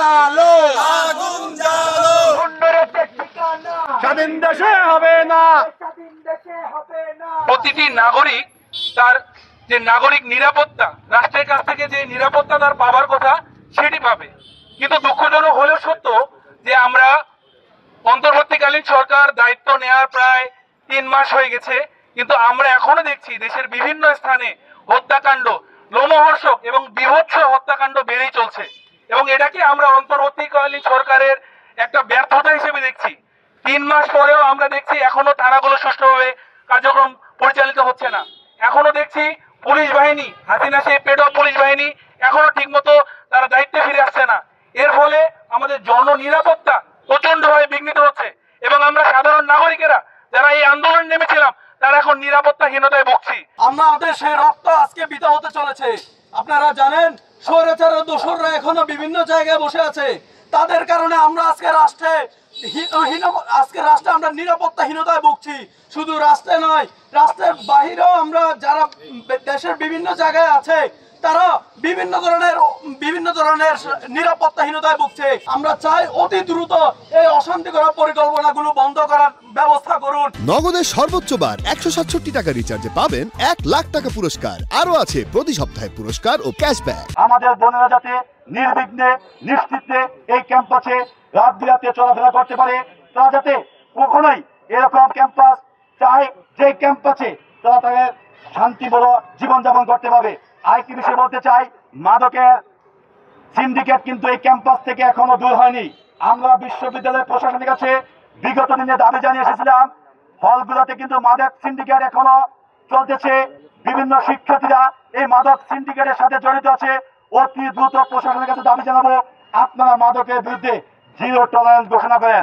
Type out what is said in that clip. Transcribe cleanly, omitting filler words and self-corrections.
জ্বালো আগুন জ্বালো স্বাধীন দেশে হবে না প্রতিটি নাগরিক তার যে নাগরিক নিরাপত্তা রাষ্ট্রের কাছ থেকে যে নিরাপত্তা তার পাওয়ার কথা সেটি পাবে। কিন্তু দুঃখজনক হলেও সত্য যে আমরা অন্তর্বর্তীকালীন সরকার দায়িত্ব নেওয়ার প্রায় 3 মাস হয়ে গেছে, কিন্তু আমরা এখনো দেখছি দেশের বিভিন্ন স্থানে হত্যাকাণ্ড, লোমহর্ষক এবং বীভৎস হত্যাকাণ্ড বেড়েই চলছে এবং এটাকে আমরা অন্তর্বর্তীকালীন সরকারের একটা ব্যর্থতা হিসেবে দেখছি। 3 মাস পরেও আমরা দেখছি এখনো থানাগুলো সুষ্ঠুভাবে কার্যক্রম পরিচালিত হচ্ছে না। এখনো দেখছি পুলিশ বাহিনী, হাসিনা সেই পেটো পুলিশ বাহিনী এখনো ঠিকমতো তারা দায়িত্বে ফিরে আসছে না। এর ফলে আমাদের জননিরাপত্তা প্রচন্ডভাবে বিঘ্নিত হচ্ছে এবং আমরা সাধারণ নাগরিকেরা যারা এই আন্দোলন নেমেছিলাম তারা এখন নিরাপত্তাহীনতায় ভুগছি। আমাদের সেই রক্ত আজকে বিতা হতে চলেছে। আপনারা জানেন স্বৈরাচারের দোসররা এখনো বিভিন্ন জায়গায় বসে আছে। তাদের কারণে আমরা আজকে রাষ্ট্রে আমরা নিরাপত্তাহীনতায় ভুগছি। শুধু রাষ্ট্রে নয়, রাষ্ট্রের বাহিরেও আমরা যারা দেশের বিভিন্ন জায়গায় আছে তারা বিভিন্ন ধরনের নিরাপত্তাহীনতায় ভুগছে। আমরা চাই অতি দ্রুত এই অশান্তিকর পরিকল্পনাগুলো বন্ধ করার ব্যবস্থা করুন। নগদের সর্বোচ্চ বার 167 টাকা রিচার্জে পাবেন 1 লাখ টাকা পুরস্কার। আরো আছে প্রতি সপ্তাহে পুরস্কার ও ক্যাশব্যাক। আমাদের বোনেরা যাতে নির্বিঘ্নে নিশ্চিন্তে এই ক্যাম্পাসে রাত বিরাতে চলাফেরা করতে পারে, তারা যাতে কখনোই এরকম ক্যাম্পাস চাই যে ক্যাম্পাসে তারা তাদের শান্তিপূর্ণ জীবনযাপন করতে পারবে। আরেকটি বিষয় বলতে চাই, মাদকের সিন্ডিকেট কিন্তু এই ক্যাম্পাস থেকে এখনো দূর হয়নি। আমরা বিশ্ববিদ্যালয় প্রশাসনের কাছে বিগত দিনে দাবি জানিয়ে এসেছিলাম, হলগুলোতে কিন্তু মাদক সিন্ডিকেট এখনো চলতেছে। বিভিন্ন শিক্ষার্থীরা এই মাদক সিন্ডিকেটের সাথে জড়িত আছে। অতি দ্রুত প্রশাসনের কাছে দাবি জানাবো, আপনারা মাদকের বিরুদ্ধে 0 টলারেন্স ঘোষণা করেন।